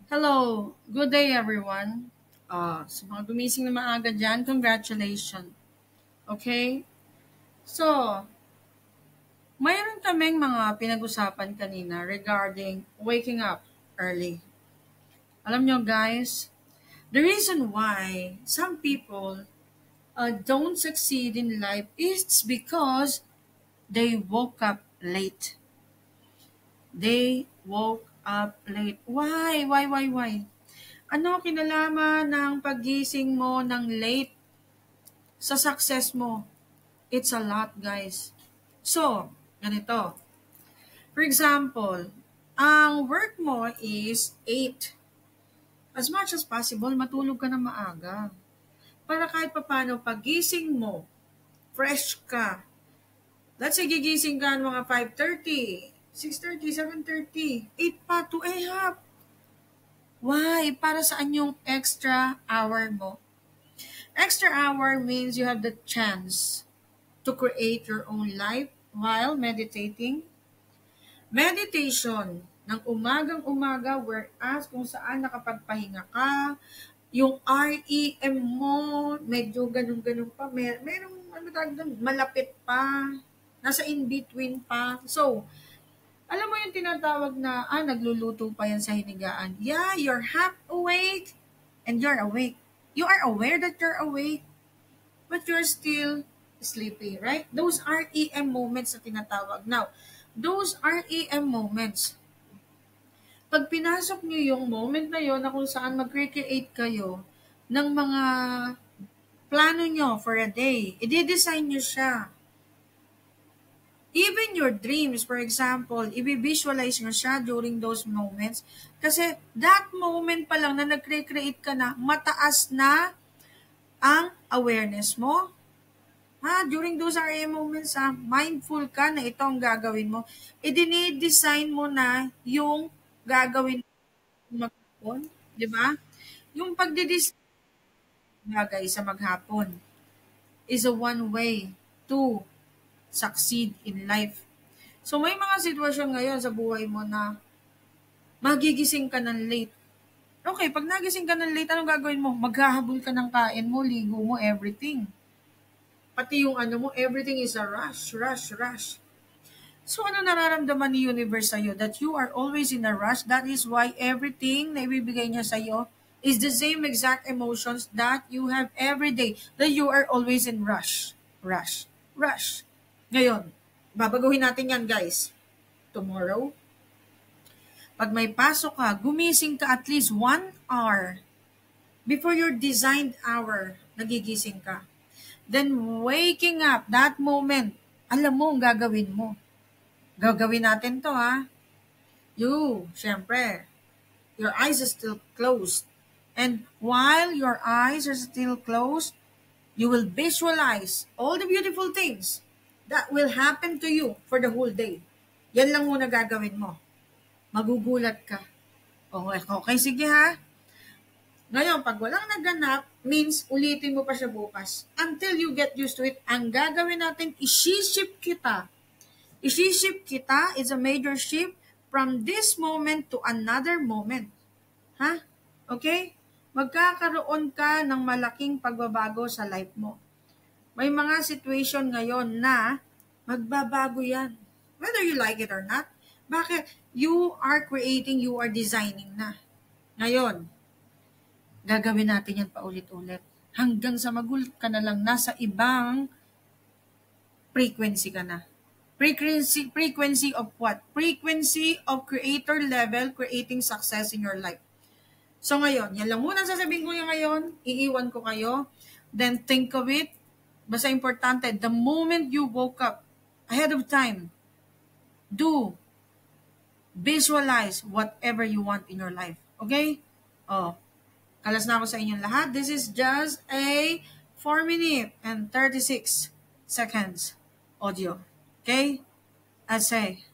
Hello, good day everyone. Sa mga gumising na maaga dyan, congratulations. Okay? So, mayroon kaming mga pinag-usapan kanina regarding waking up early. Alam nyo guys, the reason why some people don't succeed in life is because they woke up late. They woke up late. Why? Why? Ano kinalaman ng pagising mo ng late sa success mo? It's a lot, guys. So, ganito. For example, ang work mo is 8. As much as possible, matulog ka na maaga. Para kahit papano, pagising mo, fresh ka. Let's say, gigising ka mga 5:30, 6:30, 7:30, 8 pa, 2 and a half. Why? Para saan yung extra hour mo? Extra hour means you have the chance to create your own life while meditating. Meditation ng umagang-umaga whereas kung saan nakapagpahinga ka, yung REM mo, medyo ganun-ganun pa, merong ano tawag doon, malapit pa, nasa in-between pa. So, alam mo yung tinatawag na, nagluluto pa yan sa hinigaan. Yeah, you're half awake and you're awake. You are aware that you're awake, but you're still sleepy, right? Those REM moments na tinatawag. Now, those REM moments, pag pinasok nyo yung moment na yon na kung saan mag-recreate kayo ng mga plano nyo for a day, i-design nyo siya. Even your dreams, for example, i-visualize nyo siya during those moments. Kasi that moment pa lang na nag-recreate ka na, mataas na ang awareness mo. During those REM moments, mindful ka na ito ang gagawin mo. I-design mo na yung gagawin mo maghapon, di ba? Yung pagdidesign bagay sa maghapon is a one way to succeed in life. So may mga sitwasyon ngayon sa buhay mo na magigising ka ng late. Okay, pag nagising ka ng late, anong gagawin mo? Maghahabol ka ng kain mo, ligo mo, everything. Pati yung everything is a rush, rush, rush. So ano nararamdaman ni universe sa'yo? That you are always in a rush. That is why everything na ibibigay niya sa'yo is the same exact emotions that you have every day. That you are always in rush, rush, rush. Ngayon, babaguhin natin yan guys. Tomorrow, pag may pasok ka, gumising ka at least 1 hour before your designed hour, nagigising ka. Then waking up, that moment, alam mo ang gagawin mo. Gagawin natin to syempre, your eyes are still closed. And while your eyes are still closed, you will visualize all the beautiful things that will happen to you for the whole day. Yan lang muna gagawin mo. Magugulat ka. Okay, sige Ngayon, pag walang naganap, means ulitin mo pa siya bukas. Until you get used to it, ang gagawin natin, isi-shift kita. Isi-shift kita is a major shift from this moment to another moment. Okay? Magkakaroon ka ng malaking pagbabago sa life mo. May mga situation ngayon na magbabago yan. Whether you like it or not. Bakit? You are creating, you are designing na. Ngayon, gagawin natin yan paulit-ulit. Hanggang sa magulat ka na lang, nasa ibang frequency ka na. Frequency of what? Frequency of creator level, creating success in your life. So ngayon, yan lang muna sasabihin ko yung ngayon, iiwan ko kayo. Then think of it. Basta importante, the moment you woke up, ahead of time, visualize whatever you want in your life. Okay? Kalas na ako sa inyong lahat. This is just a 4 minute and 36 seconds audio. Okay? I say,